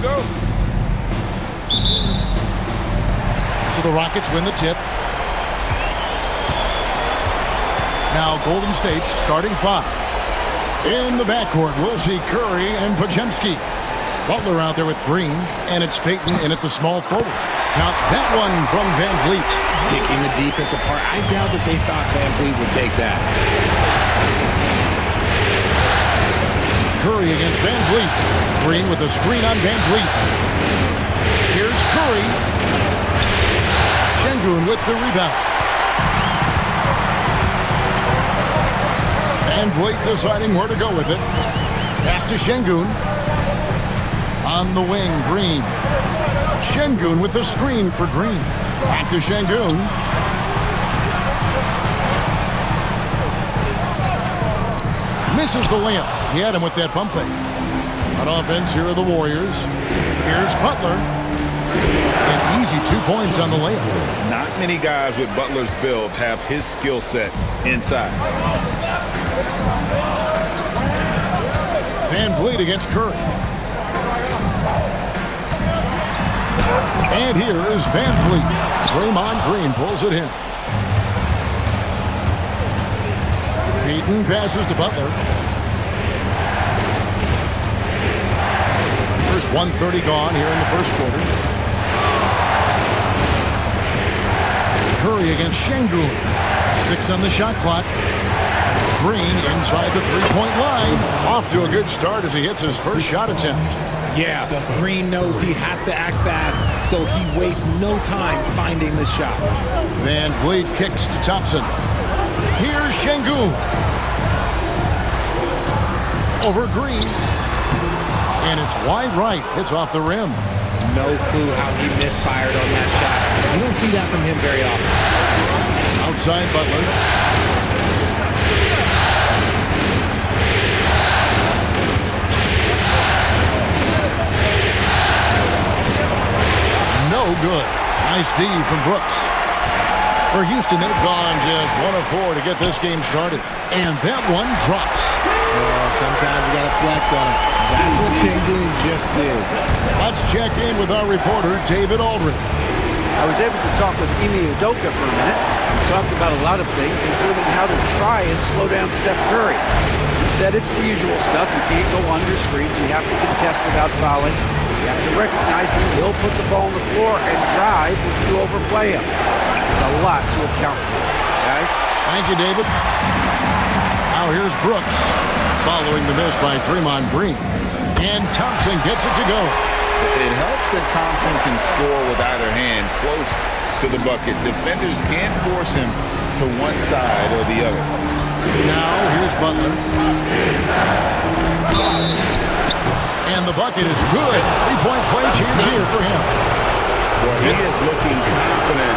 go. So the Rockets win the tip. Now Golden State's starting five. In the backcourt, we'll see Curry and Podziemski. Butler out there with Green, and it's Payton in at the small forward. Count that one from Van Vliet. Picking the defense apart. I doubt that they thought Van Vliet would take that. Curry against Van Vliet. Green with a screen on Van Vliet. Here's Curry. Şengün with the rebound. Van Vliet deciding where to go with it. Pass to Şengün. On the wing, Green. Şengün with the screen for Green. Back to Şengün. Misses the layup. He had him with that pump fake. On offense, here are the Warriors. Here's Butler. An easy 2 points on the layup. Not many guys with Butler's build have his skill set inside. Van Vliet against Curry. And here is Van Vliet. Draymond Green pulls it in. Payton passes to Butler. First 1:30 gone here in the first quarter. Curry against Şengün. 6 on the shot clock. Green inside the three-point line. Off to a good start as he hits his first shot attempt. Yeah, Green knows he has to act fast, so he wastes no time finding the shot. Van Vliet kicks to Thompson. Here's Şengün. Over Green. And it's wide right. Hits off the rim. No clue how he misfired on that shot. You don't see that from him very often. Outside Butler. No good. Nice D from Brooks. For Houston, they've gone just 1 of 4 to get this game started. And that one drops. Sometimes you got to flex on him. That's what Şengün just did. Let's check in with our reporter, David Aldridge. I was able to talk with Ime Udoka for a minute. We talked about a lot of things, including how to try and slow down Steph Curry. He said it's the usual stuff. You can't go under screens. You have to contest without fouling. You have to recognize he will put the ball on the floor and drive if you overplay him. It's a lot to account for, guys. Thank you, David. Now here's Brooks, following the miss by Draymond Green. And Thompson gets it to go. It helps that Thompson can score with either hand close to the bucket. Defenders can't force him to one side or the other. Now here's Butler. And the bucket is good. 3-point play chance here for him. Well, he is looking confident.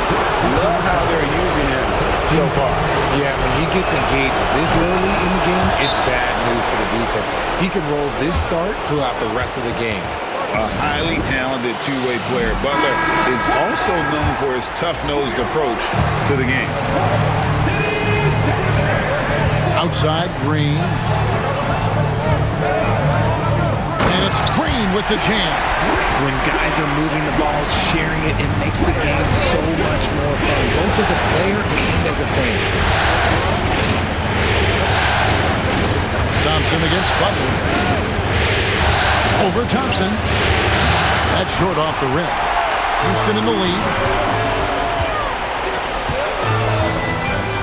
Love how they're using him so far. Yeah, when he gets engaged this early in the game, it's bad news for the defense. He can roll this start throughout the rest of the game. A highly talented two-way player. Butler is also known for his tough-nosed approach to the game. Outside, Green. And it's Green with the jam. When guys are moving the ball, sharing it, it makes the game so much more fun, both as a player and as a fan. Thompson against Butler. Over Thompson. That's short off the rim. Houston in the lead.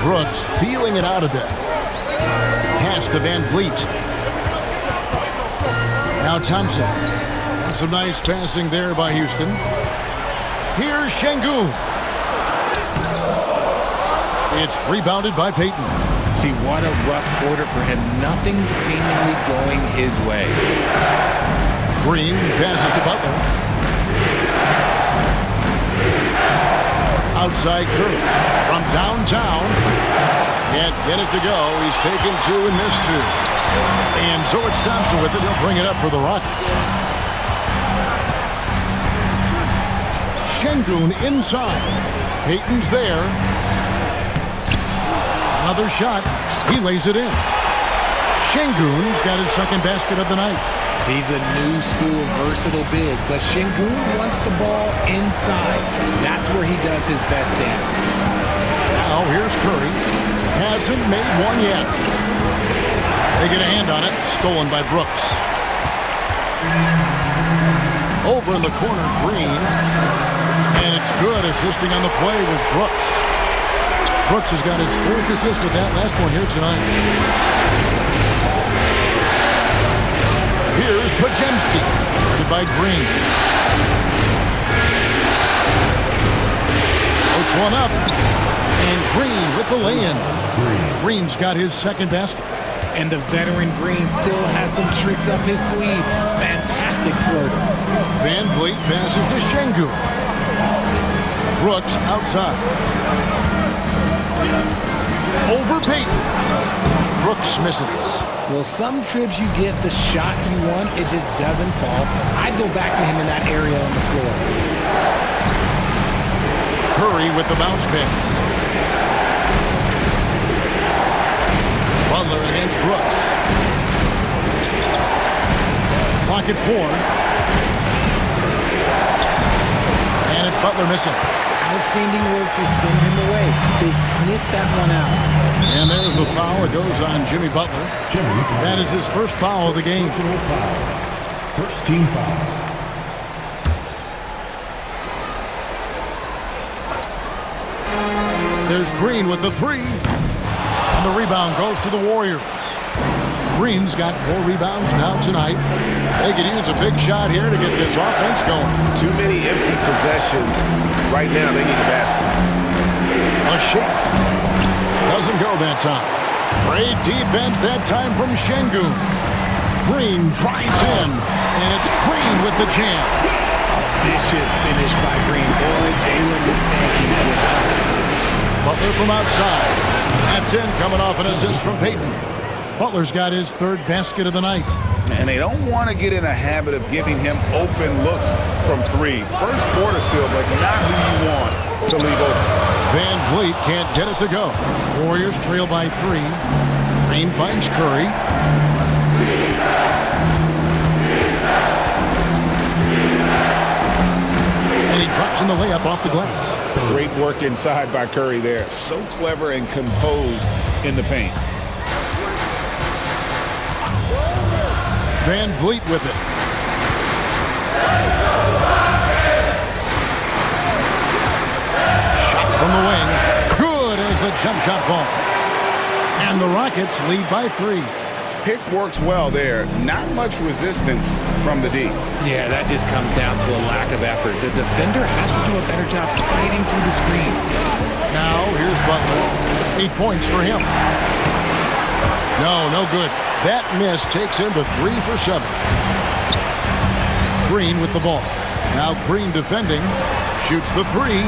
Brooks feeling it out a bit. Pass to Van Vliet. Now Thompson. And some nice passing there by Houston. Here's Şengün. It's rebounded by Payton. See, what a rough quarter for him. Nothing seemingly going his way. Green passes to Butler. Outside Curry from downtown. Can't get it to go. He's taken 2 and missed 2. And so it's Thompson with it. He'll bring it up for the Rockets. Şengün inside. Payton's there. Another shot. He lays it in. Şengün's got his second basket of the night. He's a new school versatile big, but Şengün wants the ball inside. That's where he does his best damage. Now here's Curry. Hasn't made one yet. They get a hand on it. Stolen by Brooks. Over in the corner, Green. And it's good. Assisting on the play was Brooks. Brooks has got his 4th assist with that last one here tonight. Here's Podziemski. By Green. Floats one up. And Green with the lay-in. Green's got his 2nd basket. And the veteran Green still has some tricks up his sleeve. Fantastic floater. Van Vliet passes to Şengün. Brooks outside. Over Payton. Brooks misses. Well, some trips you get the shot you want, it just doesn't fall. I'd go back to him in that area on the floor. Curry with the bounce pass. Butler against Brooks. Clock at 4. And it's Butler missing. Outstanding work to send him away. They sniffed that one out. And there's a foul. It goes on Jimmy Butler. That is his first foul of the game. First team foul. There's Green with the 3. And the rebound goes to the Warriors. Green's got 4 rebounds now tonight. They could use a big shot here to get this offense going. Too many empty possessions. Right now, they need a basket. A shake. Doesn't go that time. Great defense that time from Şengün. Green drives in, and it's Green with the jam. Vicious finish by Green. Boy, Jalen, this man can get out. Butler from outside. That's in, coming off an assist from Payton. Butler's got his 3rd basket of the night. And they don't want to get in a habit of giving him open looks from 3. First quarter still, but not who you want to leave open. Van Vliet can't get it to go. Warriors trail by 3. Green finds Curry. And he drops in the layup off the glass. Great work inside by Curry there. So clever and composed in the paint. Van Vliet with it. Shot from the wing. Good as the jump shot falls. And the Rockets lead by 3. Pick works well there. Not much resistance from the D. Yeah, that just comes down to a lack of effort. The defender has to do a better job fighting through the screen. Now here's Butler. 8 points for him. No good. That miss takes him to 3 for 7. Green with the ball. Now Green defending. Shoots the 3.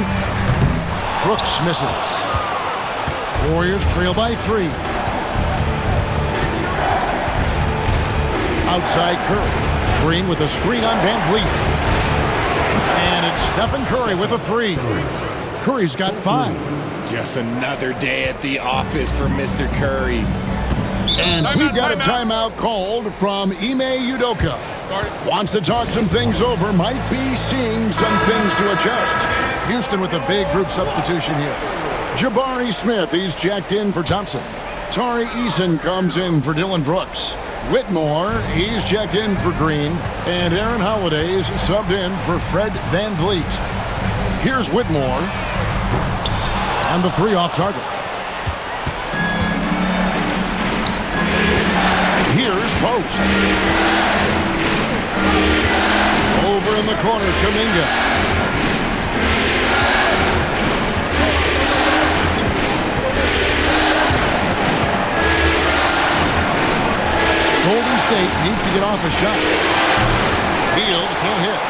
Brooks misses. Warriors trail by 3. Outside Curry. Green with a screen on Van Vliet. And it's Stephen Curry with a 3. Curry's got 5. Just another day at the office for Mr. Curry. And we've got a timeout called from Ime Udoka. Wants to talk some things over, might be seeing some things to adjust. Houston with a big group substitution here. Jabari Smith, he's jacked in for Thompson. Tari Eason comes in for Dylan Brooks. Whitmore, he's checked in for Green. And Aaron Holiday's subbed in for Fred Van Vliet. Here's Whitmore. And the 3 off target. Here's Post. Over in the corner, Kuminga. Golden State needs to get off a shot. Hield can't hit.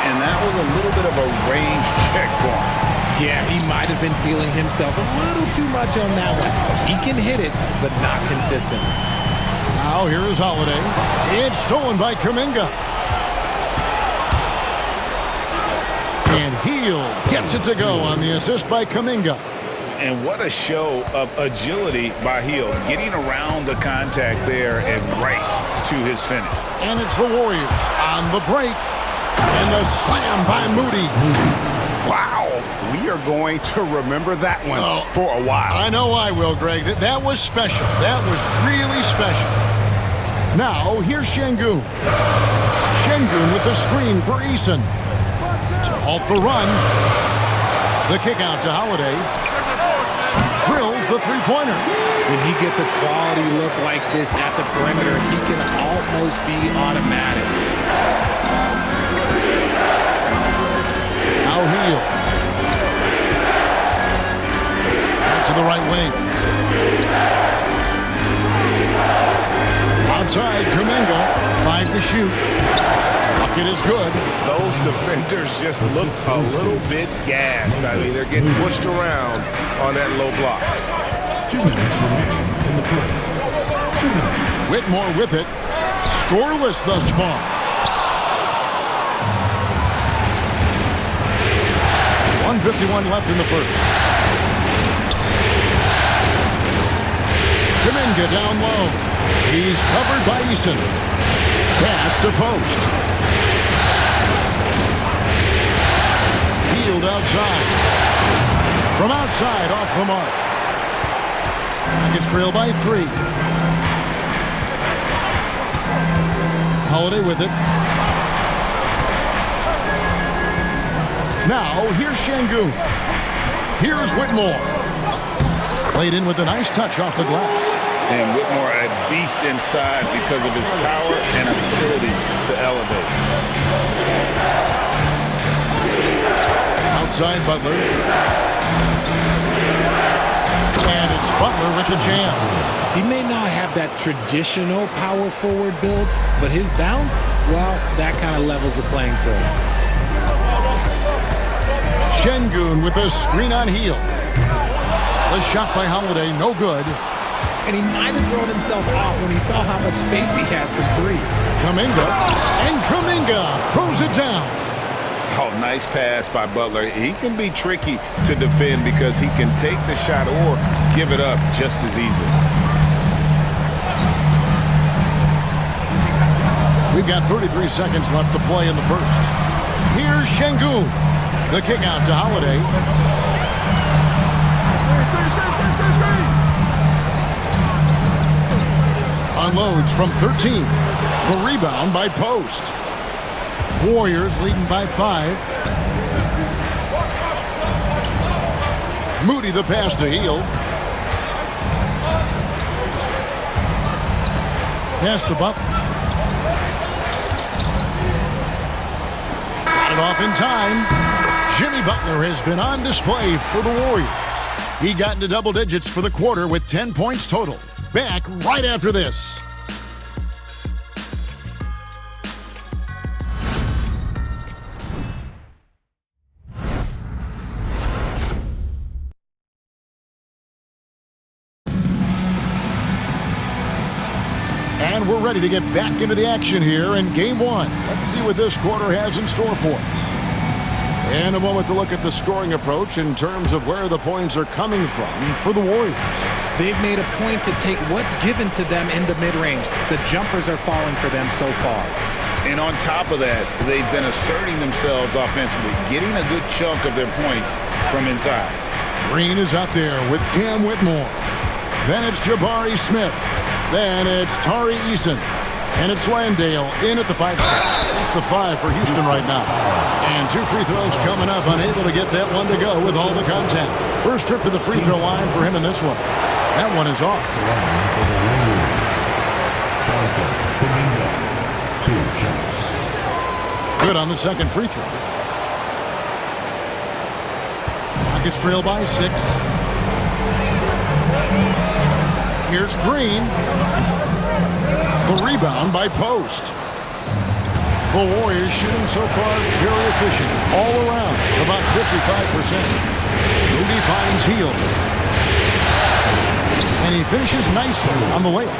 And that was a little bit of a range check for him. Yeah, he might have been feeling himself a little too much on that one. He can hit it, but not consistent. Now here is Holiday. It's stolen by Kuminga. And Hield gets it to go on the assist by Kuminga. And what a show of agility by Hield, getting around the contact there and right to his finish. And it's the Warriors on the break. And the slam by Moody. Wow. We are going to remember that one for a while. I know I will, Greg. That was special. That was really special. Now, here's Şengün. Şengün with the screen for Eason. To halt the run. The kick out to Holiday. Drills the three-pointer. When he gets a quality look like this at the perimeter, he can almost be automatic. Now Hield. Out to the right wing. Outside, Kuminga. 5 to shoot. Bucket is good. Those defenders just look a little bit gassed. I mean, they're getting pushed around on that low block. 2 minutes remaining in the first. 2 minutes. Whitmore with it. Scoreless thus far. .151 left in the first. Kuminga down low. He's covered by Eason. Pass to post. Hield outside. From outside, off the mark. Nuggets trail by 3. Holiday with it. Now, here's Şengün. Here's Whitmore. Played in with a nice touch off the glass. And Whitmore a beast inside because of his power and ability to elevate. Outside Butler. And it's Butler with the jam. He may not have that traditional power forward build, but his bounce, well, that kind of levels the playing field. Şengün with a screen on Hield. The shot by Holiday, no good. And he might have thrown himself off when he saw how much space he had from 3. Kuminga. And Kuminga throws it down. Oh, nice pass by Butler. He can be tricky to defend because he can take the shot or give it up just as easily. We've got 33 seconds left to play in the first. Here's Şengün. The kick out to Holiday. Unloads from 13. The rebound by Post. Warriors leading by 5. Moody the pass to Hield. Pass to Butler. Got it off in time. Jimmy Butler has been on display for the Warriors. He got into double digits for the quarter with 10 points total. Back right after this. And we're ready to get back into the action here in Game 1. Let's see what this quarter has in store for us. And a moment to look at the scoring approach in terms of where the points are coming from for the Warriors. They've made a point to take what's given to them in the mid-range. The jumpers are falling for them so far. And on top of that, they've been asserting themselves offensively, getting a good chunk of their points from inside. Green is out there with Cam Whitmore. Then it's Jabari Smith. Then it's Tari Eason. And it's Landale in at the 5 spot. It's the 5 for Houston right now. And 2 free throws coming up, unable to get that one to go with all the contact. First trip to the free throw line for him in this one. That one is off. Good on the second free throw. Rockets trail by 6. Here's Green. The rebound by Post. The Warriors shooting so far very efficient. All around, about 55%. Moody finds Hield. And he finishes nicely on the layup.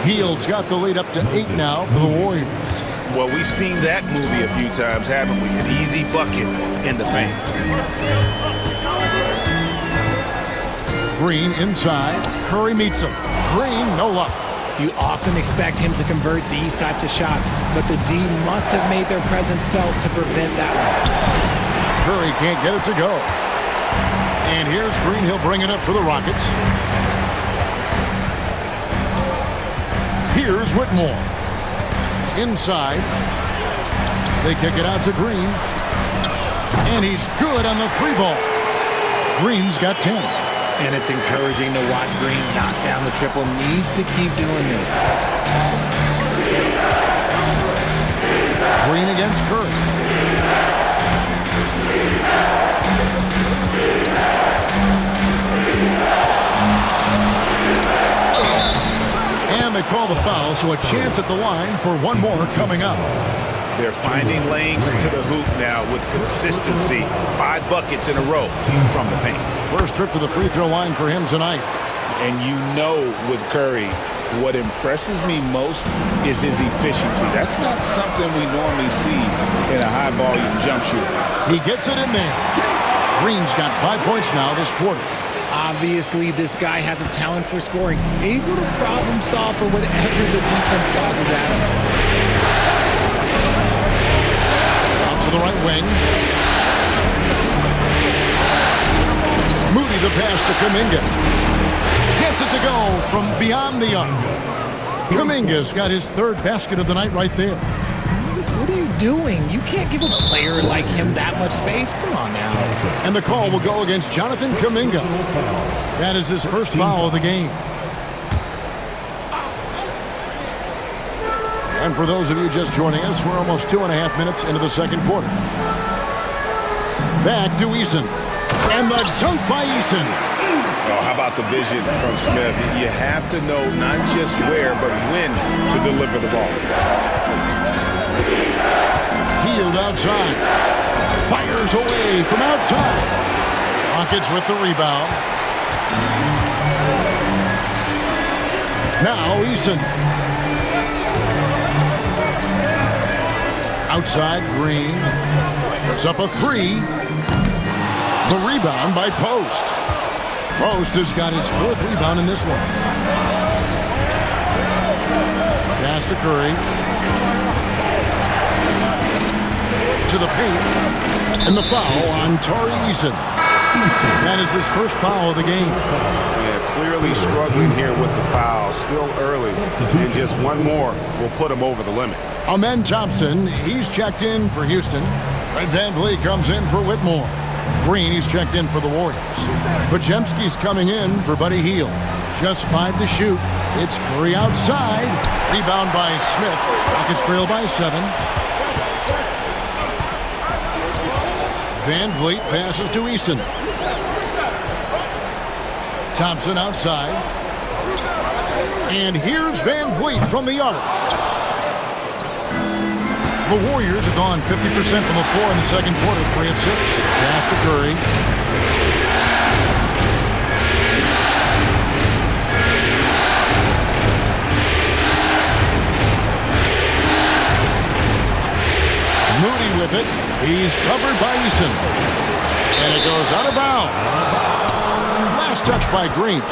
Hield's got the lead up to 8 now for the Warriors. Well, we've seen that movie a few times, haven't we? An easy bucket in the paint. Green inside. Curry meets him. Green, no luck. You often expect him to convert these types of shots, but the D must have made their presence felt to prevent that one. Curry can't get it to go. And here's Green. He'll bring it up for the Rockets. Here's Whitmore. Inside. They kick it out to Green. And he's good on the 3-ball. Green's got 10. And it's encouraging to watch Green knock down the triple. Needs to keep doing this. Green against Curry. And they call the foul, so a chance at the line for one more coming up. They're finding lanes to the hoop now with consistency. 5 buckets in a row from the paint. First trip to the free throw line for him tonight. And you know with Curry, what impresses me most is his efficiency. That's not something we normally see in a high-volume jump shooter. He gets it in there. Green's got 5 points now this quarter. Obviously, this guy has a talent for scoring. Able to problem solve for whatever the defense tosses at him. Out to the right wing. Moody the pass to Kuminga. Gets it to go from beyond the arc. Kuminga's got his 3rd basket of the night right there. What are you doing? You can't give a player like him that much space. Come on now. And the call will go against Jonathan Kuminga. That is his first foul of the game. And for those of you just joining us, we're almost 2.5 minutes into the second quarter. Back to Eason. And the dunk by Eason. Oh, how about the vision from Smith? You have to know not just where, but when to deliver the ball. Healed outside. Fires away from outside. Rockets with the rebound. Now Eason. Outside, Green. Puts up a 3. The rebound by Post. Post has got his 4th rebound in this one. Pass to Curry. To the paint. And the foul on Tari Eason. That is his first foul of the game. Yeah, clearly struggling here with the foul. Still early. And just one more will put him over the limit. Amen Thompson, he's checked in for Houston. Fred VanVleet comes in for Whitmore. Green, he's checked in for the Warriors. Podziemski's coming in for Buddy Hield. Just 5 to shoot. It's Curry outside. Rebound by Smith. Rockets trail by 7. VanVleet passes to Eason. Thompson outside. And here's VanVleet from the arc. The Warriors have gone 50% from the floor in the second quarter, 3 of 6. Pass to Curry. Moody with it. He's covered by Eason. And it goes out of bounds. Last touch by Green.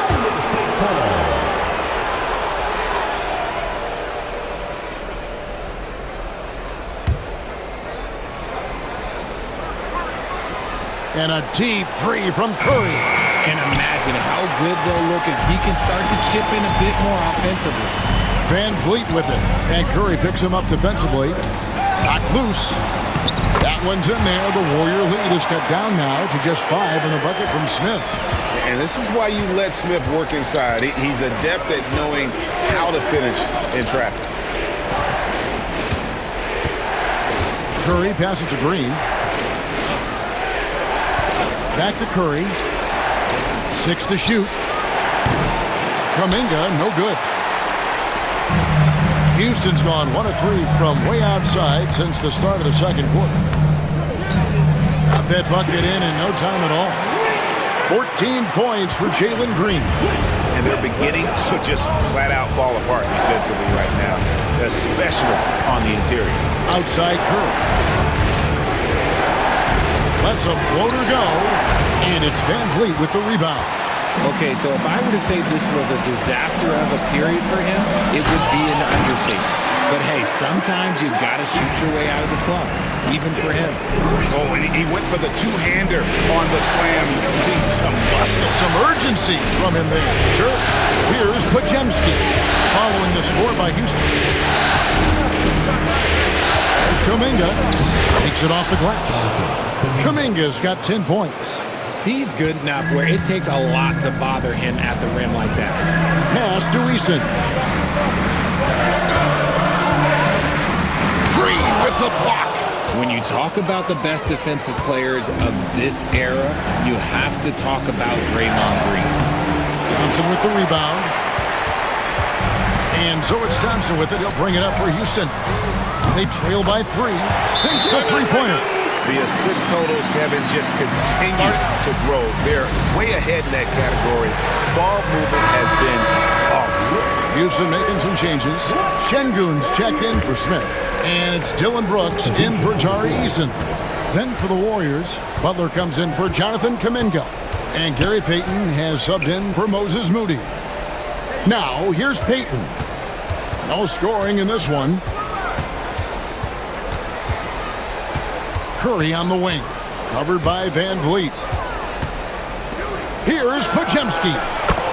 And a deep 3 from Curry. And imagine how good they'll look if he can start to chip in a bit more offensively. VanVleet with it. And Curry picks him up defensively. Knocked loose. That one's in there. The Warrior lead is cut down now to just 5 in the bucket from Smith. And this is why you let Smith work inside. He's adept at knowing how to finish in traffic. Curry passes to Green. Back to Curry. 6 to shoot. Kuminga, no good. Houston's gone 1 of 3 from way outside since the start of the second quarter. Got that bucket in no time at all. 14 points for Jalen Green. And they're beginning to just flat out fall apart defensively right now, especially on the interior. Outside Curry. Lets a floater go, and it's VanVleet with the rebound. Okay, so if I were to say this was a disaster of a period for him, it would be an understatement. But hey, sometimes you got to shoot your way out of the slump, even for him. Oh, and he went for the two-hander on the slam using some muscle. Some urgency from him there. Sure. Here's Podziemski following the score by Houston. There's Kuminga. Takes it off the glass. Kuminga's got 10 points. He's good enough where it takes a lot to bother him at the rim like that. Pass to Eason. Green with the block. When you talk about the best defensive players of this era, you have to talk about Draymond Green. Thompson with the rebound. And so it's Thompson with it. He'll bring it up for Houston. They trail by 3. Sinks the three-pointer. The assist totals, Kevin, just continue to grow. They're way ahead in that category. Ball movement has been off. Houston making some changes. Şengün's checked in for Smith. And it's Dylan Brooks in for Tari Eason. Then for the Warriors, Butler comes in for Jonathan Kuminga. And Gary Payton has subbed in for Moses Moody. Now, here's Payton. No scoring in this one. Curry on the wing, covered by Van Vliet. Here's Podziemski.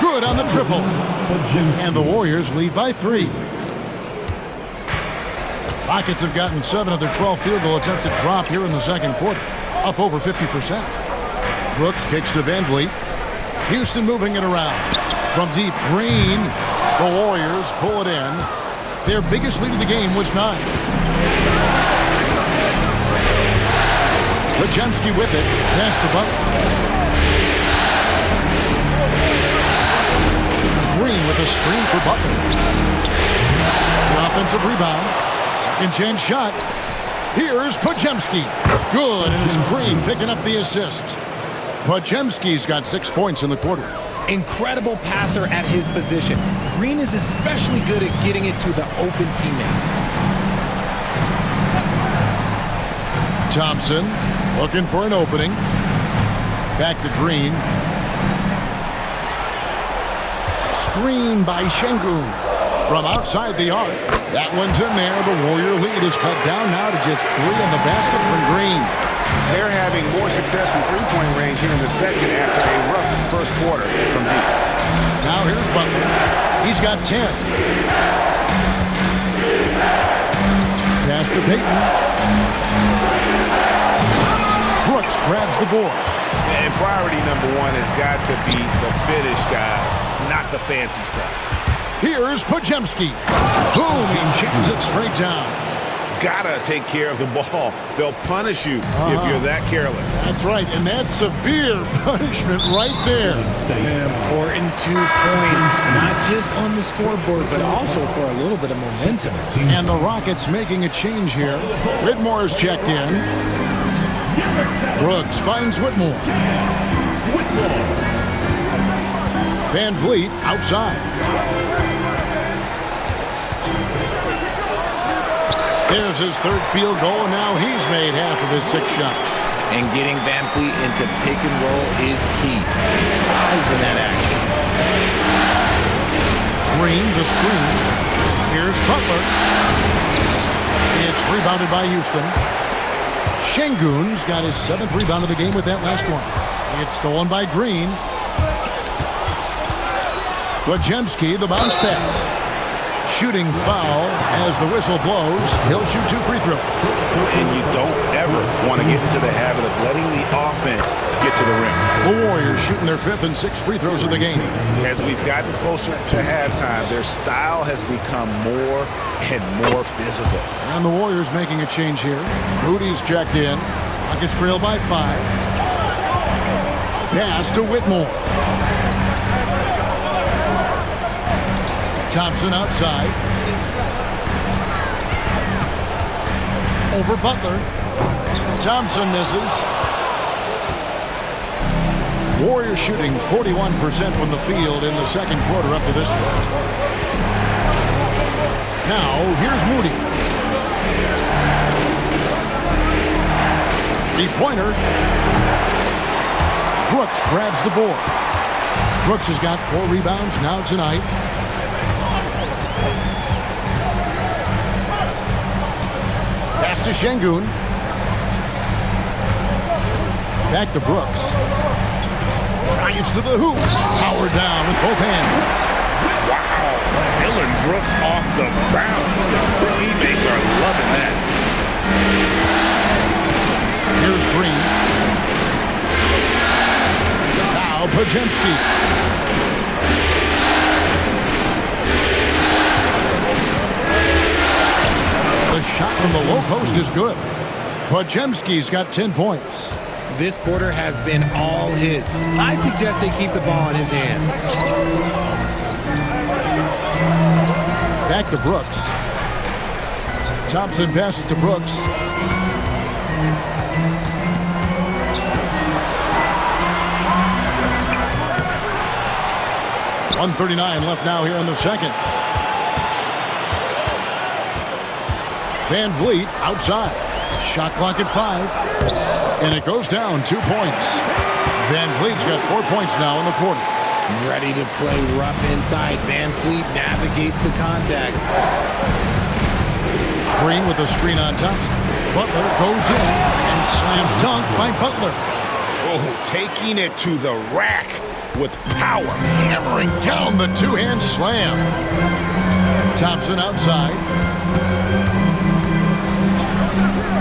Good on the triple. And the Warriors lead by 3. Rockets have gotten 7 of their 12 field goal attempts to drop here in the second quarter, up over 50%. Brooks kicks to Van Vliet. Houston moving it around. From deep, Green. The Warriors pull it in. Their biggest lead of the game was 9. Podziemski with it. Pass to Butler. Green with a screen for Butler. The offensive rebound. Second chance shot. Here's Podziemski. Good, and it's Green picking up the assist. Podziemski's got 6 points in the quarter. Incredible passer at his position. Green is especially good at getting it to the open teammate. Thompson looking for an opening. Back to Green. Screen by Şengün from outside the arc. That one's in there. The Warrior lead is cut down now to just 3 in the basket from Green. They're having more success from three-point range here in the second after a rough first quarter from deep. Now here's Butler. He's got 10. Pass to Payton. Brooks grabs the board. And priority number 1 has got to be the finish, guys, not the fancy stuff. Here's Podziemski. Boom, he jams it straight down. Gotta take care of the ball. They'll punish you if you're that careless. That's right, and that's severe punishment right there. An important 2 points, not just on the scoreboard, but also for a little bit of momentum. And the Rockets making a change here. Whitmore is checked in. Brooks finds Whitmore. Van Vliet outside. There's his 3rd field goal, and now he's made half of his 6 shots. And getting Van Vliet into pick and roll is key. He's in that action. Green, the screen. Here's Butler. It's rebounded by Houston. Şengün's got his 7th rebound of the game with that last one. It's stolen by Green. Podziemski, the bounce pass. Shooting foul as the whistle blows. He'll shoot 2 free throws. And you don't ever want to get into the habit of letting the offense get to the rim. The Warriors shooting their 5th and 6th free throws of the game. As we've gotten closer to halftime, their style has become more and more physical. And the Warriors making a change here. Moody's checked in. Rockets trail by 5. Pass to Whitmore. Thompson outside. Over Butler. Thompson misses. Warriors shooting 41% from the field in the second quarter up to this point. Now, here's Moody. 3-pointer. Brooks grabs the board. Brooks has got 4 rebounds now tonight. Pass to Şengün. Back to Brooks. Drives to the hoop. Power down with both hands. Wow. Dylan Brooks off the bounce. Teammates are loving that. Here's Green. Now Podziemski. The shot from the low post is good. Podziemski's got 10 points. This quarter has been all his. I suggest they keep the ball in his hands. Back to Brooks. Thompson passes to Brooks. .139 left now here in the second. Van Vliet outside. Shot clock at 5. And it goes down 2 points. Van Vliet's got 4 points now in the quarter. Ready to play rough inside. Van Vliet navigates the contact. Green with a screen on Thompson. Butler goes in and slam dunk by Butler. Oh, taking it to the rack with power. Hammering down the two-hand slam. Thompson outside.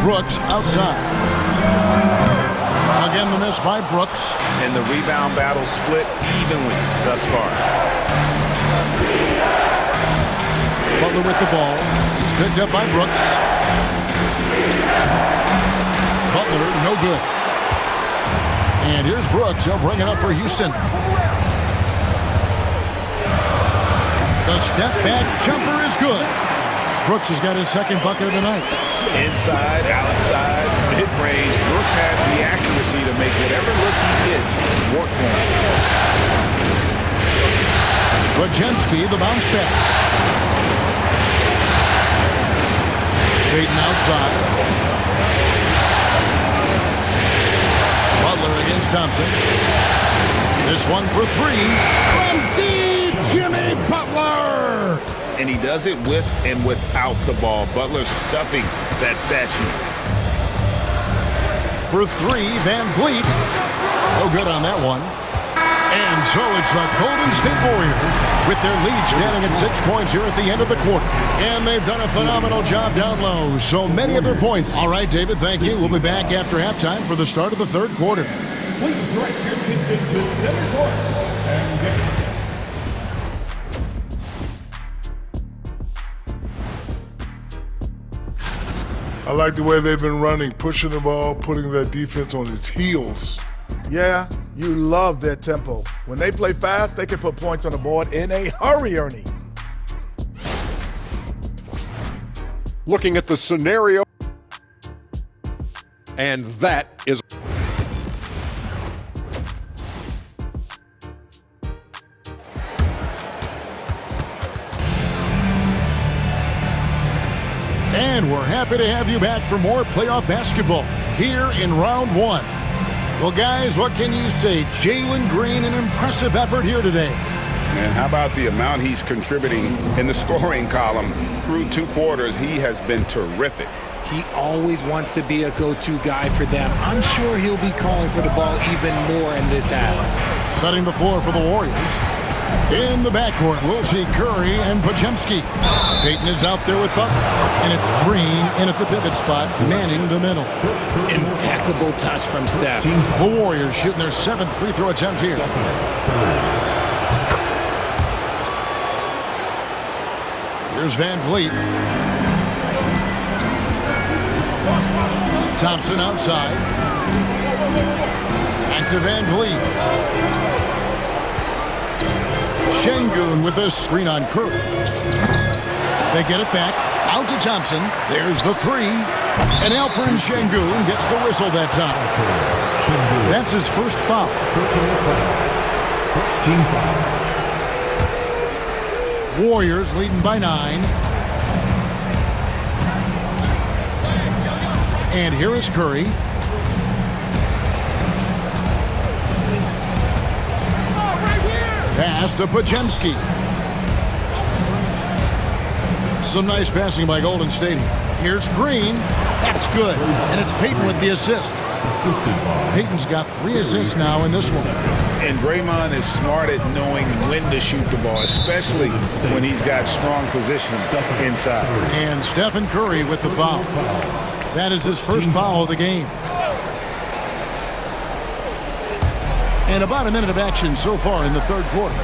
Brooks outside. Again, the miss by Brooks. And the rebound battle split evenly thus far. Butler with the ball. He's picked up by Brooks. Butler, no good. And here's Brooks. He'll bring it up for Houston. The step back jumper is good. Brooks has got his second bucket of the night. Inside, outside, mid-range. Brooks has the accuracy to make whatever look he gets work for him. Podziemski, the bounce pass. Payton outside. Butler against Thompson. This one for 3. From deep, Jimmy Butler. And he does it with and without the ball. Butler stuffing that stat sheet. For 3, Van Vliet. No good on that one. And so it's the Golden State Warriors with their lead standing at 6 points here at the end of the quarter. And they've done a phenomenal job down low. So many of their points. All right, David, thank you. We'll be back after halftime for the start of the third quarter. Please direct your attention to center court and get I like the way they've been running, pushing the ball, putting that defense on its heels. Yeah, you love their tempo. When they play fast, they can put points on the board in a hurry, Ernie. Looking at the scenario, and that is And we're happy to have you back for more playoff basketball here in round 1. Well, guys, what can you say? Jalen Green, an impressive effort here today. And how about the amount he's contributing in the scoring column? Through 2 quarters, he has been terrific. He always wants to be a go-to guy for them. I'm sure he'll be calling for the ball even more in this half. Setting the floor for the Warriors. In the backcourt, we'll see Curry and Podziemski. Payton is out there with Butler. And it's Green in at the pivot spot, manning the middle. Impeccable touch from Steph. The Warriors shooting their 7th free throw attempt here. Here's Van Vliet. Thompson outside. Back to Van Vliet. Şengün with a screen on Curry. They get it back. Out to Thompson. There's the 3. And Alperen Şengün gets the whistle that time. That's his first foul. First team foul. Warriors leading by 9. And here is Curry. Pass to Podziemski. Some nice passing by Golden State. Here's Green. That's good. And it's Payton with the assist. Payton's got 3 assists now in this one. And Draymond is smart at knowing when to shoot the ball, especially when he's got strong positions inside. And Stephen Curry with the foul. That is his first foul of the game. And about a minute of action so far in the third quarter.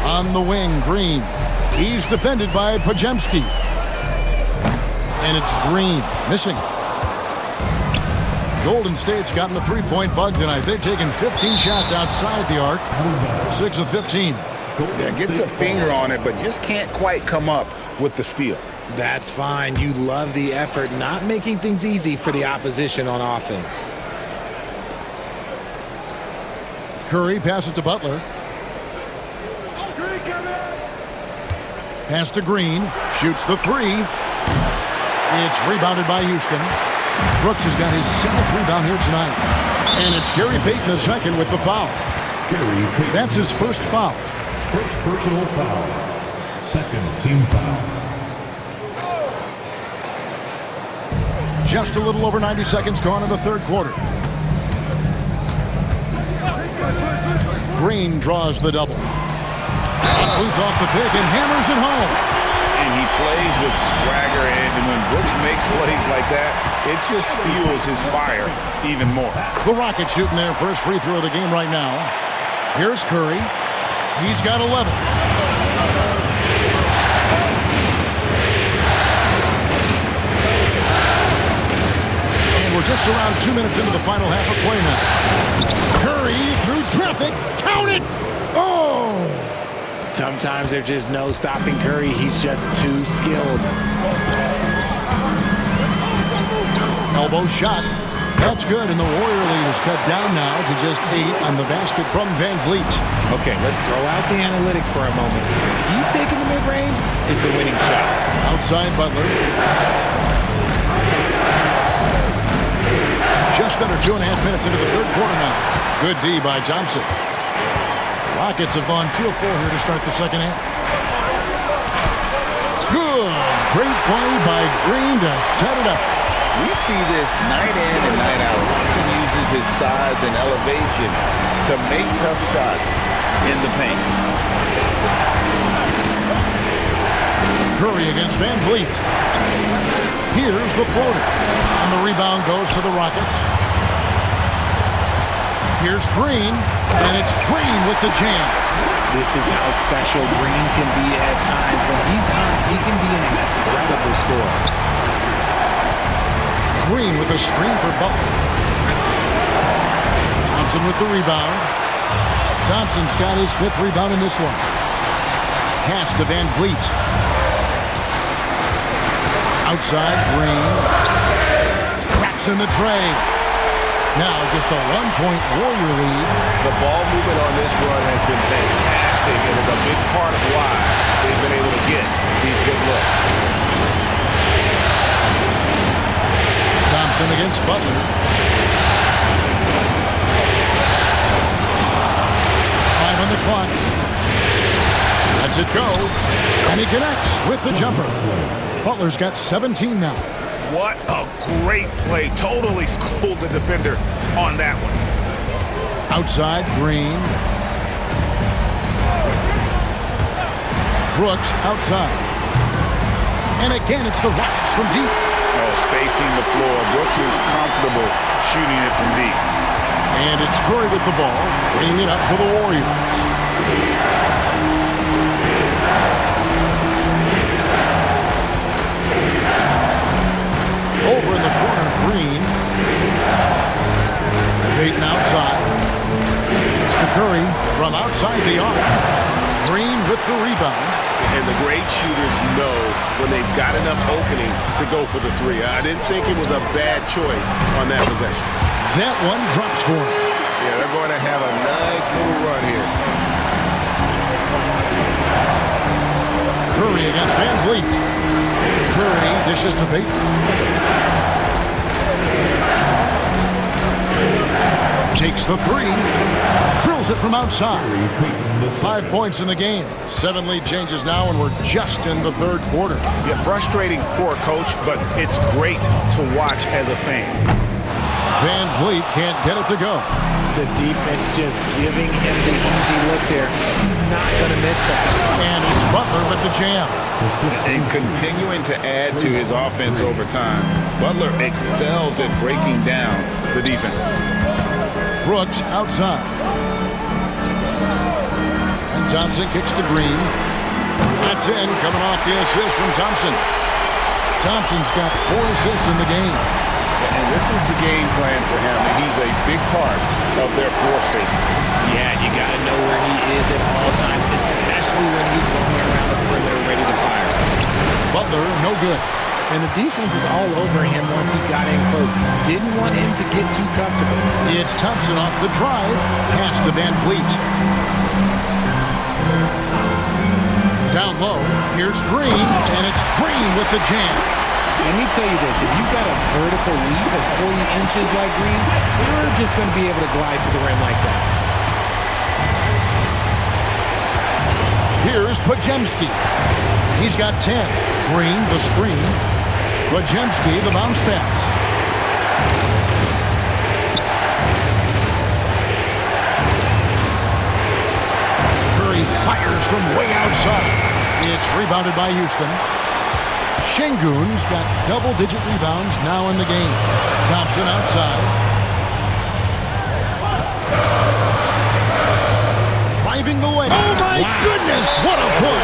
On the wing, Green. He's defended by Podziemski. And it's Green missing. Golden State's gotten the three-point bug tonight. They've taken 15 shots outside the arc. 6 of 15. Yeah, gets a finger on it, but just can't quite come up with the steal. That's fine. You love the effort, not making things easy for the opposition on offense. Curry passes to Butler. Pass to Green. Shoots the three. It's rebounded by Houston. Brooks has got his 7th rebound here tonight. And it's Gary Payton II with the foul. That's his first foul. First personal foul. Second team foul. Just a little over 90 seconds gone in the third quarter. Green draws the double. Flings off the pick and hammers it home. And he plays with swagger, and when Brooks makes plays like that, it just fuels his fire even more. The Rockets shooting their first free throw of the game right now. Here's Curry. He's got 11. And we're just around 2 minutes into the final half of play now. Curry through traffic. Count it! Oh! Sometimes there's just no stopping Curry. He's just too skilled. Elbow shot. That's good, and the Warrior lead is cut down now to just 8 on the basket from Van Vliet. Okay, let's throw out the analytics for a moment. When he's taking the mid-range, it's a winning shot. Outside Butler. Just under 2.5 minutes into the third quarter now. Good D by Thompson. Rockets have gone 2 of 4 here to start the second half. Good. Great play by Green to set it up. We see this night in and night out. Thompson uses his size and elevation to make tough shots in the paint. Curry against Van Vliet. Here's the floater. And the rebound goes to the Rockets. Here's Green, and it's Green with the jam. This is how special Green can be at times. When he's hot, he can be an incredible scorer. Green with a screen for Butler. Thompson with the rebound. Thompson's got his 5th rebound in this one. Pass to Van Vliet. Outside, Green. Traps in the tray. Now just a 1-point Warrior lead. The ball movement on this run has been fantastic and is a big part of why they've been able to get these good looks. Thompson against Butler. 5 on the clock. Lets it go. And he connects with the jumper. Butler's got 17 now. What a great play. Totally schooled the defender on that one. Outside, Green. Brooks outside. And again, it's the Rockets from deep. Oh, spacing the floor. Brooks is comfortable shooting it from deep. And it's Curry with the ball, bringing it up for the Warriors. Over in the corner, Green. Payton outside. It's to Curry from outside the arc. Green with the rebound. And the great shooters know when they've got enough opening to go for the three. I didn't think it was a bad choice on that possession. That one drops for him. Yeah, they're going to have a nice little run here. Curry against Van Vliet. Curry dishes to Payton. Takes the three. Drills it from outside. 5 points in the game. 7 lead changes now, and we're just in the third quarter. Yeah, frustrating for a coach, but it's great to watch as a fan. Van Vliet can't get it to go. The defense just giving him the easy look there. He's not going to miss that. And it's Butler with the jam. And continuing to add to his offense over time, Butler excels at breaking down the defense. Brooks outside. And Thompson kicks to Green. That's in, coming off the assist from Thompson. Thompson's got 4 assists in the game. And this is the game plan for him, and he's a big part of their floor spacing. Yeah, you got to know where he is at all times, especially when he's roaming around the perimeter ready to fire. Butler, no good. And the defense was all over him once he got in close. Didn't want him to get too comfortable. It's Thompson off the drive. Pass to Van Vliet. Down low, here's Green, and it's Green with the jam. Let me tell you this, if you've got a vertical leap of 40 inches like Green, you're just going to be able to glide to the rim like that. Here's Podziemski. He's got 10. Green, the screen. Podziemski, the bounce pass. Curry fires from way outside. It's rebounded by Houston. Şengün's got double-digit rebounds now in the game. Thompson outside. Driving the way. Oh, my goodness! What a play!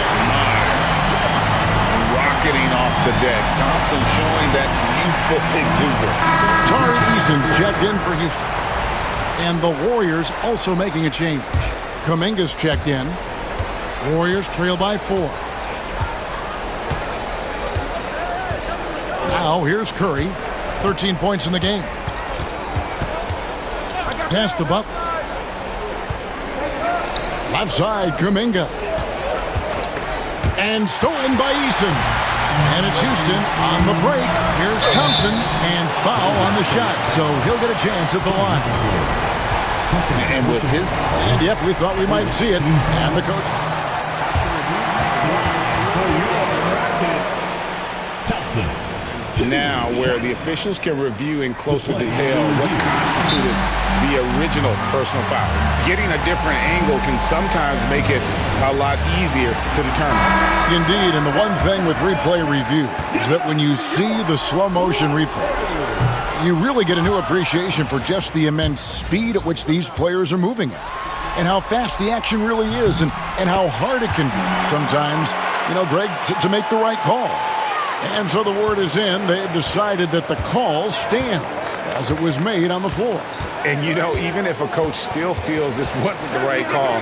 Rocketing off the deck. Thompson showing that youthful exuberance. Tari Eason's checked in for Houston. And the Warriors also making a change. Kuminga's checked in. Warriors trail by 4. Now, here's Curry. 13 points in the game. Pass to Butler. Left side, Kuminga. And stolen by Eason. And it's Houston on the break. Here's Thompson. And foul on the shot. So he'll get a chance at the line. And with his... And yep, we thought we might see it. And the coach... Now, where the officials can review in closer detail what constituted the original personal foul. Getting a different angle can sometimes make it a lot easier to determine. Indeed, and the one thing with replay review is that when you see the slow motion replays, you really get a new appreciation for just the immense speed at which these players are moving at, and how fast the action really is, and how hard it can be sometimes, Greg, to make the right call. And so the word is in. They've decided that the call stands as it was made on the floor. And, even if a coach still feels this wasn't the right call,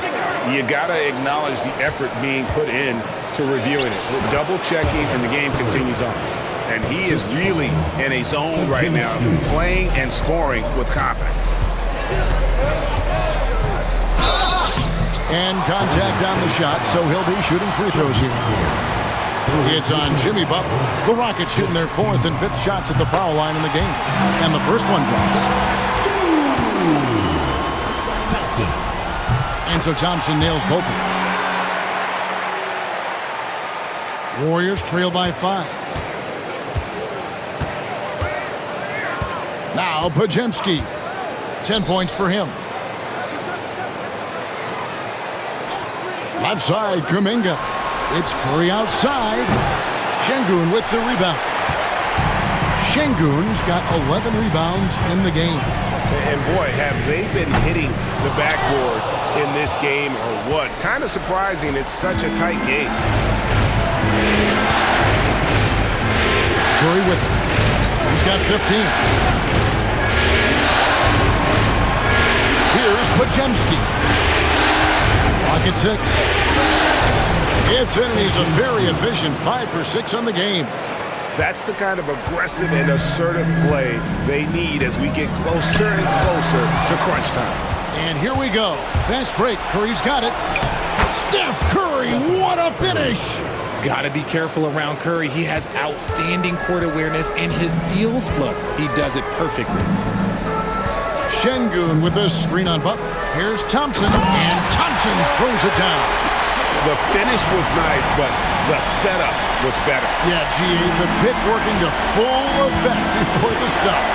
you got to acknowledge the effort being put in to reviewing it. With double-checking, and the game continues on. And he is really in a zone right now, playing and scoring with confidence. And contact on the shot, so he'll be shooting free throws here. It's on Jimmy Butler. The Rockets shooting their 4th and 5th shots at the foul line in the game. And the first one drops. And so Thompson nails both of them. Warriors trail by 5. Now Podziemski. 10 points for him. Left side, Kuminga. It's Curry outside. Şengün with the rebound. Şengün's got 11 rebounds in the game. And boy, have they been hitting the backboard in this game or what? Kind of surprising it's such a tight game. Curry with it. He's got 15. Here's Podziemski. Rocket 6. It's in, and he's a very efficient 5 for 6 on the game. That's the kind of aggressive and assertive play they need as we get closer and closer to crunch time. And here we go. Fast break. Curry's got it. Steph Curry, what a finish! Got to be careful around Curry. He has outstanding court awareness, and his steals, look, he does it perfectly. Şengün with a screen on Butler. Here's Thompson, and Thompson throws it down. The finish was nice, but the setup was better. Yeah, G.A., the pick working to full effect before the stuff.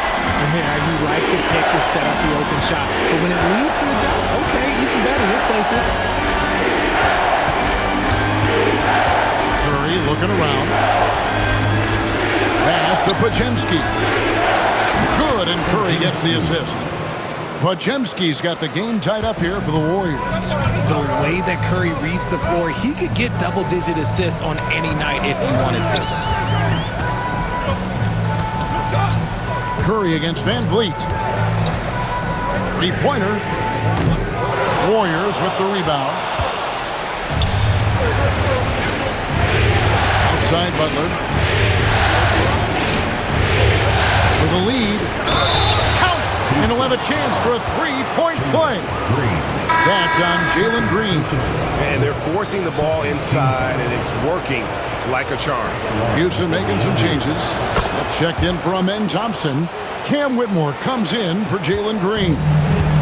Yeah, you like the pick to set up the open shot. But when it leads to a dunk, okay, even better, he'll take it. Curry looking around. Pass to Podziemski. Good, and Curry gets the assist. Podziemski's got the game tied up here for the Warriors. The way that Curry reads the floor, he could get double-digit assists on any night if he wanted to. Curry against Van Vliet. Three-pointer. Warriors with the rebound. Outside Butler. For the lead. Count! And he'll have a chance for a three-point play. That's on Jalen Green. And they're forcing the ball inside, and it's working like a charm. Houston making some changes. Smith checked in for Amen Thompson. Cam Whitmore comes in for Jalen Green.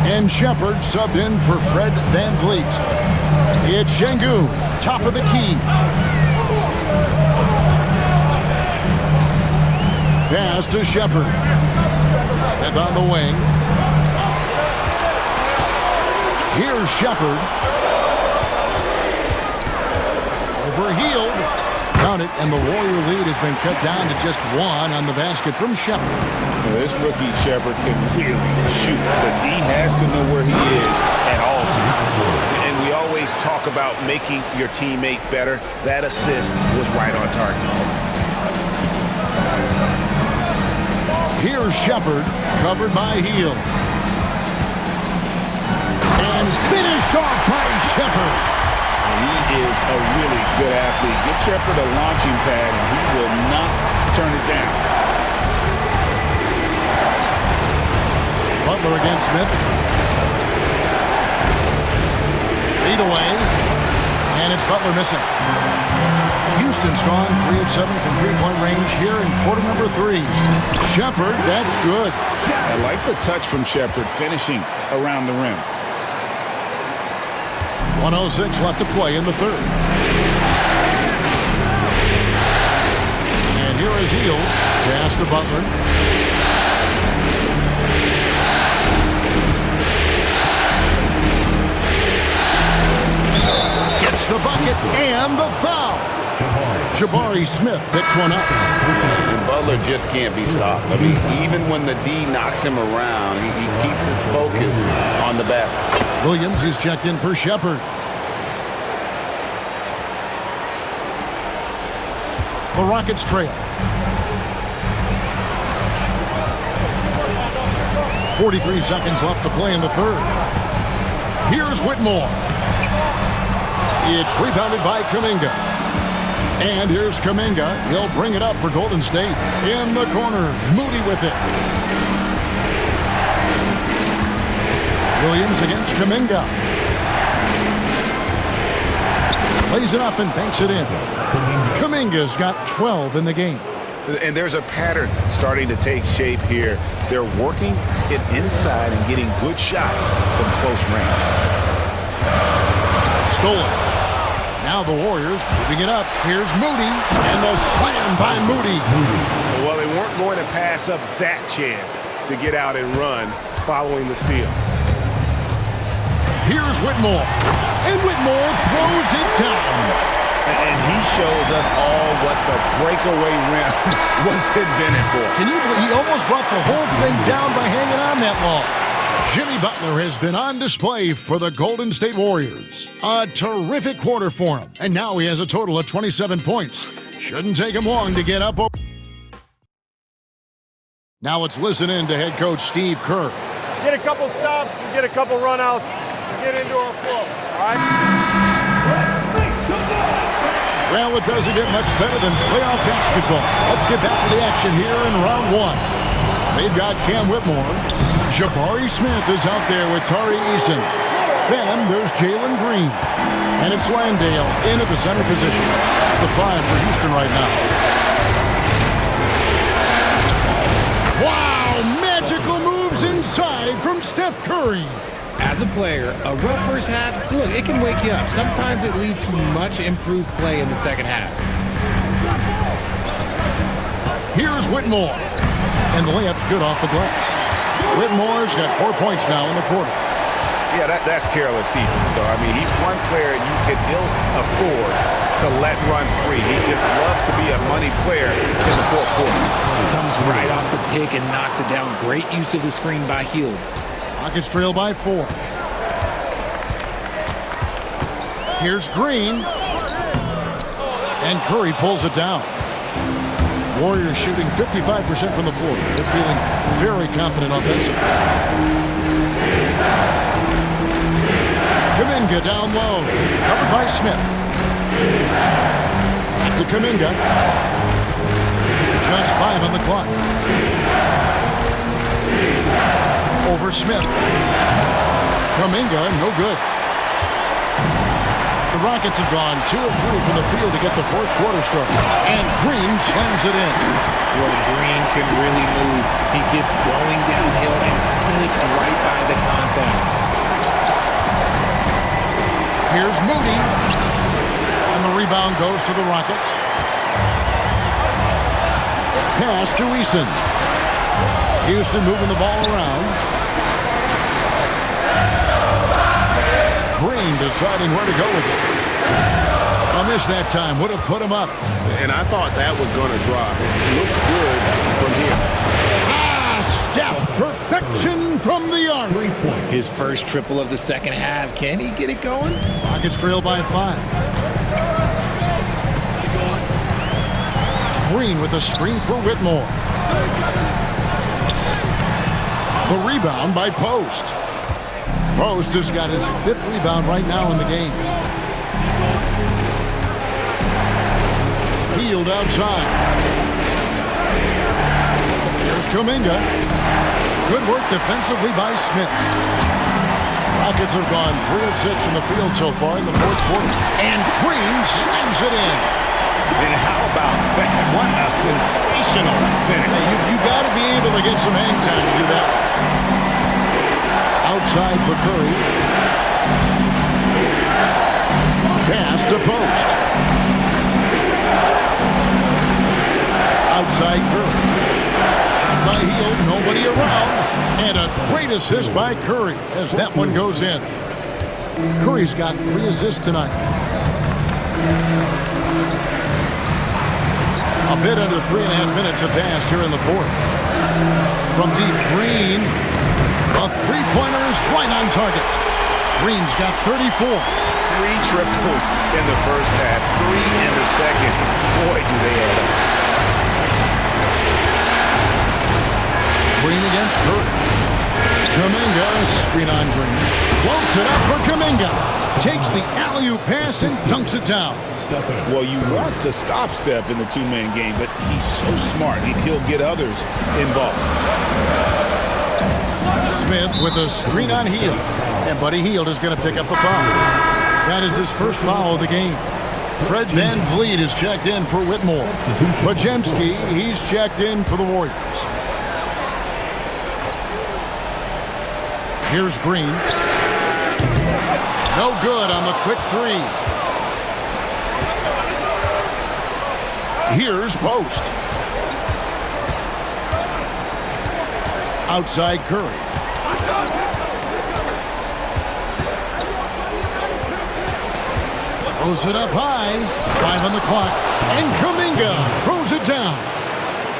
And Shepard subbed in for Fred Van Vliet. It's Şengün, top of the key. Pass to Shepard. Smith on the wing. Here's Shepard. Overhealed. Count it, and the Warrior lead has been cut down to just one on the basket from Shepard. This rookie Shepard can really shoot, but D has to know where he is at all times. And we always talk about making your teammate better. That assist was right on target. Here's Shepard, covered by Hield. And finished off by Shepard. He is a really good athlete. Give Shepard a launching pad, and he will not turn it down. Butler against Smith. Feed away. And it's Butler missing. Houston's gone 3 of 7 from three-point range here in quarter number 3. Shepard, that's good. I like the touch from Shepard finishing around the rim. 1:06 left to play in the third. And here is Hield. Pass to Butler. Gets the bucket and the foul. Jabari Smith picks one up. And Butler just can't be stopped. I mean, even when the D knocks him around, he keeps his focus on the basket. Williams is checked in for Shepard. The Rockets trail. 43 seconds left to play in the third. Here's Whitmore. It's rebounded by Kuminga. And here's Kuminga. He'll bring it up for Golden State. In the corner, Moody with it. Williams against Kuminga. Lays it up and banks it in. Kuminga's got 12 in the game. And there's a pattern starting to take shape here. They're working it inside and getting good shots from close range. Stolen. Now the Warriors moving it up. Here's Moody, and the slam by Moody. Well, they weren't going to pass up that chance to get out and run following the steal. Here's Whitmore, and Whitmore throws it down. And he shows us all what the breakaway rim was invented for. Can you believe he almost brought the whole thing down by hanging on that long? Jimmy Butler has been on display for the Golden State Warriors. A terrific quarter for him. And now he has a total of 27 points. Shouldn't take him long to get up. Now let's listen in to head coach Steve Kerr. Get a couple stops, get a couple runouts, get into our flow. All right? Well, it doesn't get much better than playoff basketball. Let's get back to the action here in round 1. They've got Cam Whitmore. Jabari Smith is out there with Tari Eason. Then there's Jalen Green. And it's Landale in at the center position. It's the 5 for Houston right now. Wow! Magical moves inside from from Steph Curry. As a player, a rough first half, look, it can wake you up. Sometimes it leads to much improved play in the second half. Here's Whitmore. And the layup's good off the glass. Whitmore's got 4 points now in the quarter. Yeah, that's careless defense, though. I mean, he's one player you can ill afford to let run free. He just loves to be a money player in the fourth quarter. Comes right off the pick and knocks it down. Great use of the screen by Hield. Rockets trail by 4. Here's Green. And Curry pulls it down. Warriors shooting 55% from the floor. They're feeling very confident offensively. Kuminga down low. Covered by Smith. Back to Kuminga. Just 5 on the clock. Over Smith. Kuminga, no good. The Rockets have gone 2 of 3 from the field to get the fourth quarter started. And Green slams it in. Well, Green can really move. He gets going downhill and slips right by the contact. Here's Moody. And the rebound goes to the Rockets. Pass to Eason. Houston moving the ball around. Green deciding where to go with it. A miss that time. Would have put him up. And I thought that was going to drop. It looked good from here. Steph, perfection from the arc. His first triple of the second half. Can he get it going? Rockets trail by 5. Green with a screen for Whitmore. The rebound by Post. Post has got his 5th rebound right now in the game. Hield outside. Here's Kuminga. Good work defensively by Smith. Rockets have gone 3 of 6 from the field so far in the fourth quarter. And Green slams it in. And how about that? What a sensational finish. Hey, you got to be able to get some hang time to do that. Outside for Curry. Pass to Post. Outside Curry. Shot by Hield, nobody around. And a great assist by Curry as that one goes in. Curry's got 3 assists tonight. A bit under 3.5 minutes have passed here in the fourth. From deep, Green. A three-pointer is right on target. Green's got 34. 3 triples in the first half, 3 in the second. Boy, do they add up. Green against Curry. Kuminga, screen on Green. Floats it up for Kuminga. Takes the alley-oop pass and dunks it down. Well, you want to stop Steph in the two-man game, but he's so smart. He'll get others involved. Smith with a screen on Hield. And Buddy Hield is going to pick up the foul. That is his first foul of the game. Fred VanVleet is checked in for Whitmore. Podziemski, he's checked in for the Warriors. Here's Green. No good on the quick 3. Here's Post. Outside Curry. Throws it up high. 5 on the clock. And Kuminga throws it down.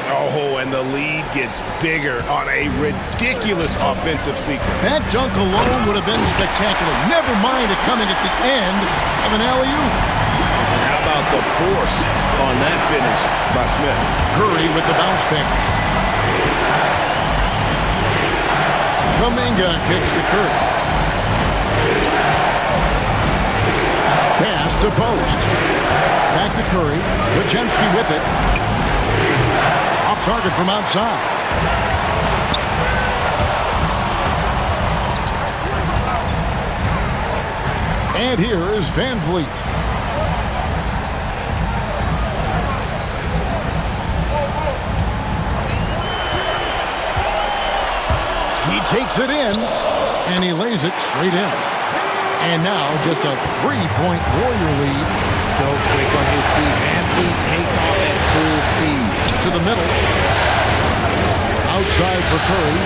Oh, and the lead gets bigger on a ridiculous offensive sequence. That dunk alone would have been spectacular. Never mind it coming at the end of an alley-oop. How about the force on that finish by Smith? Curry with the bounce pass. Kuminga kicks to Curry. Pass to Post. Back to Curry. Podziemski with it. Off target from outside. And here is VanVleet. He takes it in, and he lays it straight in. And now just a 3-point Warrior lead. So quick on his feet. VanVleet takes off at full speed. To the middle. Outside for Curry.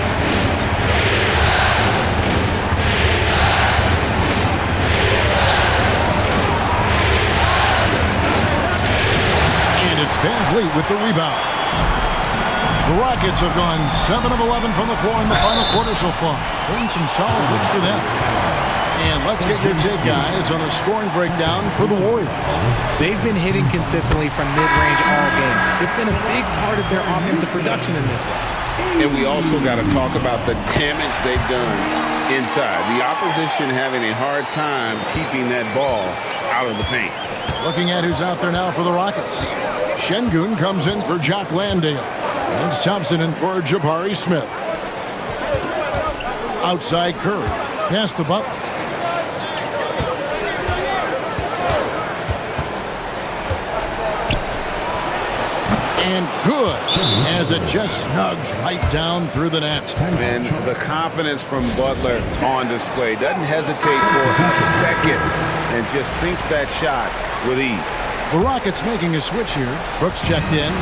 And it's VanVleet with the rebound. The Rockets have gone 7 of 11 from the floor in the final quarter so far. Been some solid looks for them. And let's get your take, guys, on a scoring breakdown for the Warriors. They've been hitting consistently from mid-range all game. It's been a big part of their offensive production in this one. And we also got to talk about the damage they've done inside. The opposition having a hard time keeping that ball out of the paint. Looking at who's out there now for the Rockets. Şengün comes in for Jock Landale. And it's Thompson in for Jabari Smith. Outside Curry. Pass to Butler. And good, as it just snugs right down through the net. And the confidence from Butler on display. Doesn't hesitate for a second and just sinks that shot with ease. The Rockets making a switch here. Brooks checked in,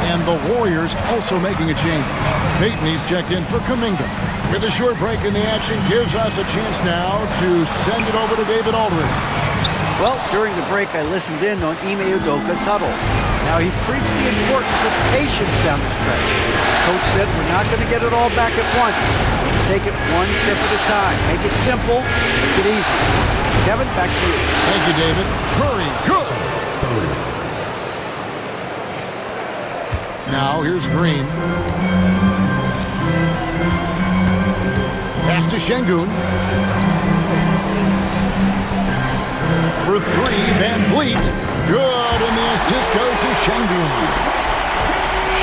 and the Warriors also making a change. Payton, he's checked in for Kuminga. With a short break in the action, gives us a chance now to send it over to David Aldridge. Well, during the break, I listened in on Ime Udoka's huddle. Now, he preached the importance of patience down the stretch. Coach said, we're not going to get it all back at once. Let's take it one trip at a time. Make it simple, make it easy. Kevin, back to you. Thank you, David. Curry, good. Now, here's Green. Pass to Şengün. For three, VanVleet. Good, and the assist goes to Şengün.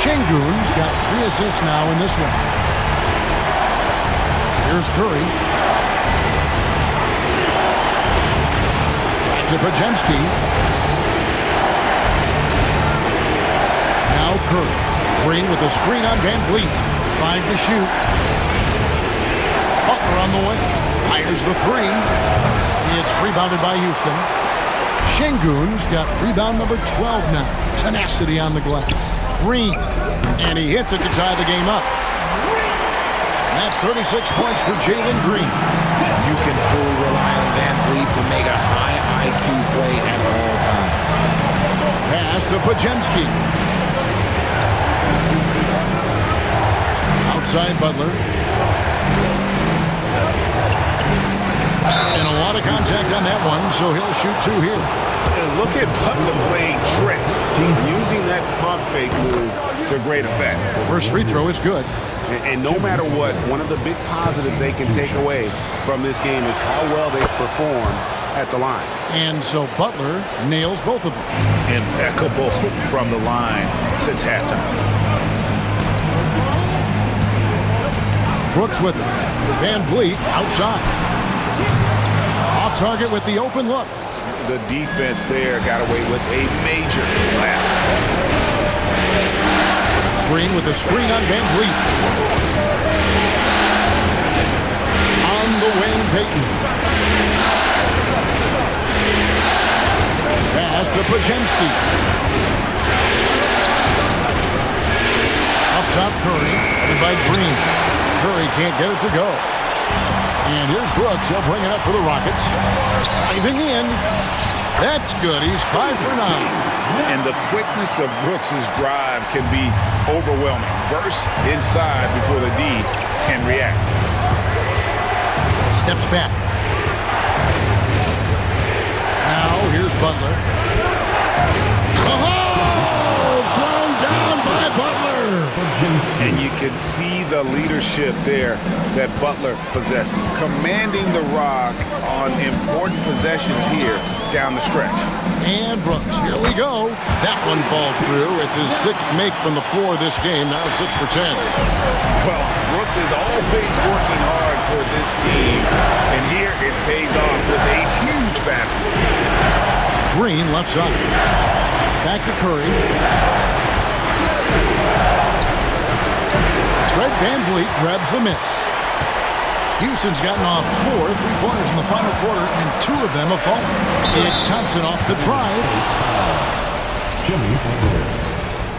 Şengün's got 3 assists now in this one. Here's Curry. Back to Podziemski. Now Curry. Green with a screen on VanVleet. 5 to shoot. Butler on the way. Fires the 3. It's rebounded by Houston. Şengün's got rebound number 12 now. Tenacity on the glass. Green. And he hits it to tie the game up. That's 36 points for Jalen Green. You can fully rely on VanVleet to make a high IQ play at all times. Pass to Podziemski. Outside Butler. And a lot of contact on that one, so he'll shoot 2 here. And look at Butler playing tricks, using that pump fake move to great effect. First free throw is good. And no matter what, one of the big positives they can take away from this game is how well they perform at the line. And so Butler nails both of them. Impeccable from the line since halftime. Brooks with it. VanVleet outside. Off target with the open look. The defense there got away with a major lapse. Green with a screen on VanVleet. On the wing, Payton. Pass to Podziemski. Up top, Curry. Headed by Green. Curry can't get it to go. And here's Brooks. He'll bring it up for the Rockets. Driving in. That's good. He's 5 for 9. And the quickness of Brooks' drive can be overwhelming. Burst inside before the D can react. Steps back. Now here's Butler. Oh! Thrown down by Butler. And you can see the leadership there that Butler possesses, commanding the rock on important possessions here down the stretch. And Brooks, here we go. That one falls through. It's his 6th make from the floor this game, now 6 for 10. Well, Brooks is always working hard for this team, and here it pays off with a huge basket. Green left side. Back to Curry. Fred VanVleet grabs the miss. Houston's gotten off 4 3-pointers in the final quarter, and 2 of them have fallen. It's Thompson off the drive. Jimmy Butler.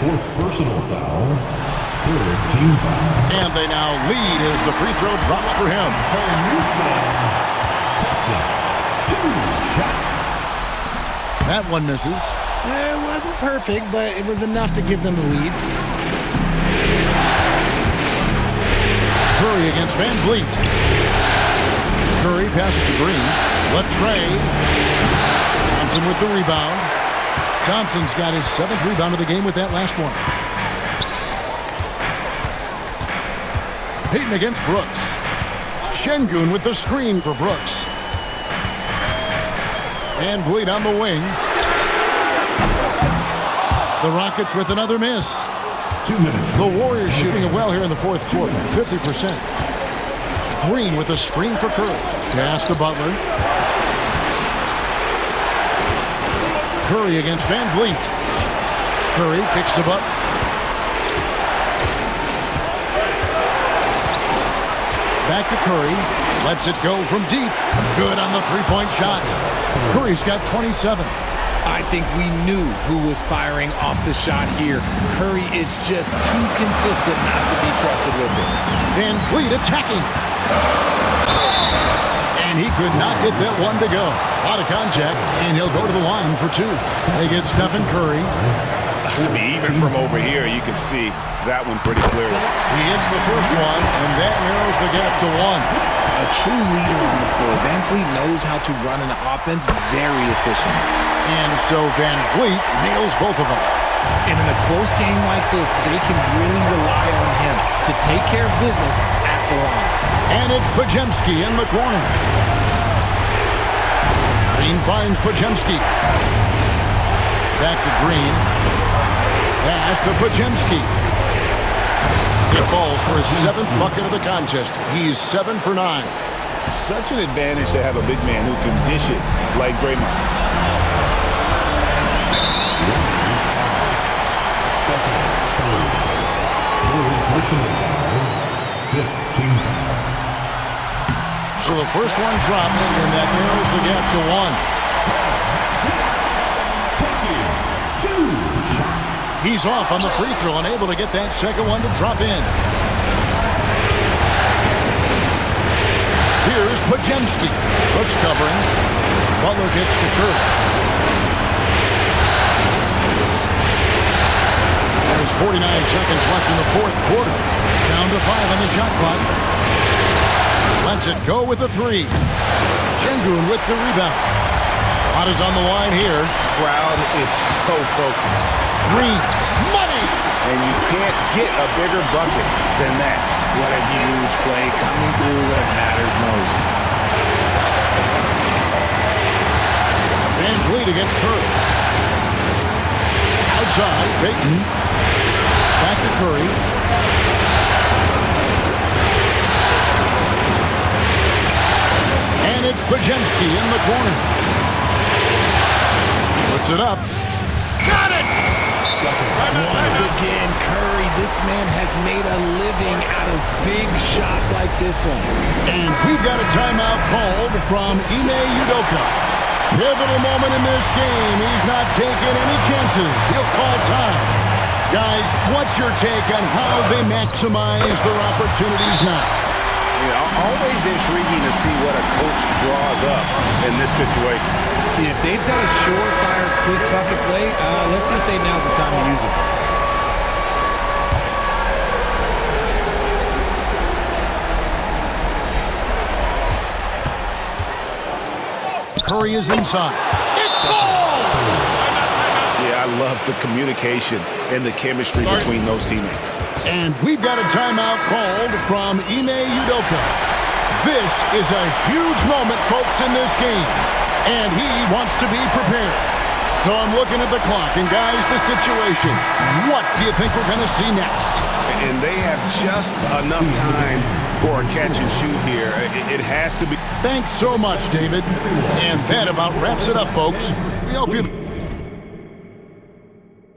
4th personal foul. 3rd team foul. And they now lead as the free throw drops for him. Thompson. 2 shots. That one misses. It wasn't perfect, but it was enough to give them the lead. Curry against Van Vliet. Curry passes to Green. Latrey. Thompson with the rebound. Thompson's got his 7th rebound of the game with that last one. Payton against Brooks. Şengün with the screen for Brooks. Van Vliet on the wing. The Rockets with another miss. 2 minutes. The Warriors shooting it well here in the 4th quarter, 50%. Green with a screen for Curry. Pass to Butler. Curry against Van Vliet. Curry kicks to Butler. Back to Curry. Lets it go from deep. Good on the three-point shot. Curry's got 27. I think we knew who was firing off the shot here. Curry is just too consistent not to be trusted with it. Van Vliet attacking. And he could not get that one to go. A lot of contact, and he'll go to the line for 2. They get Stephen Curry. I mean, even from over here, you can see that one pretty clearly. He hits the first one, and that narrows the gap to 1. A true leader on the floor. Van Vliet knows how to run an offense very efficiently. And so Van Vliet nails both of them. And in a close game like this, they can really rely on him to take care of business at the line. And it's Podziemski in the corner. Green finds Podziemski. Back to Green. Pass to Podziemski. It falls for his 7th bucket of the contest. He's 7 for 9. Such an advantage to have a big man who can dish it like Draymond. So the first one drops, and that narrows the gap to 1. He's off on the free throw, unable to get that second one to drop in. Here's Podziemski. Brooks covering. Butler gets to Curry. There's 49 seconds left in the 4th quarter. Down to 5 on the shot clock. Lets it go with a 3. Şengün with the rebound. Pot is on the line here. Crowd is so focused. Green. Money! And you can't get a bigger bucket than that. What a huge play coming through when it matters most. Van Vliet against Curry. Outside, Payton. Back to Curry. And it's Podziemski in the corner. Puts it up. Got it! Once again, Curry, this man has made a living out of big shots like this one. And we've got a timeout called from Ime Udoka. Pivotal moment in this game. He's not taking any chances. He'll call time. Guys, what's your take on how they maximize their opportunities now? Always intriguing to see what a coach draws up in this situation. If they've got a surefire, quick bucket play, let's just say now's the time to use it. Curry is inside. It's goal! Yeah, I love the communication and the chemistry between those teammates. And we've got a timeout called from Ime Udoka. This is a huge moment, folks, in this game. And he wants to be prepared. So I'm looking at the clock. And, guys, the situation. What do you think we're going to see next? And they have just enough time for a catch and shoot here. It has to be. Thanks so much, David. And that about wraps it up, folks. We hope you've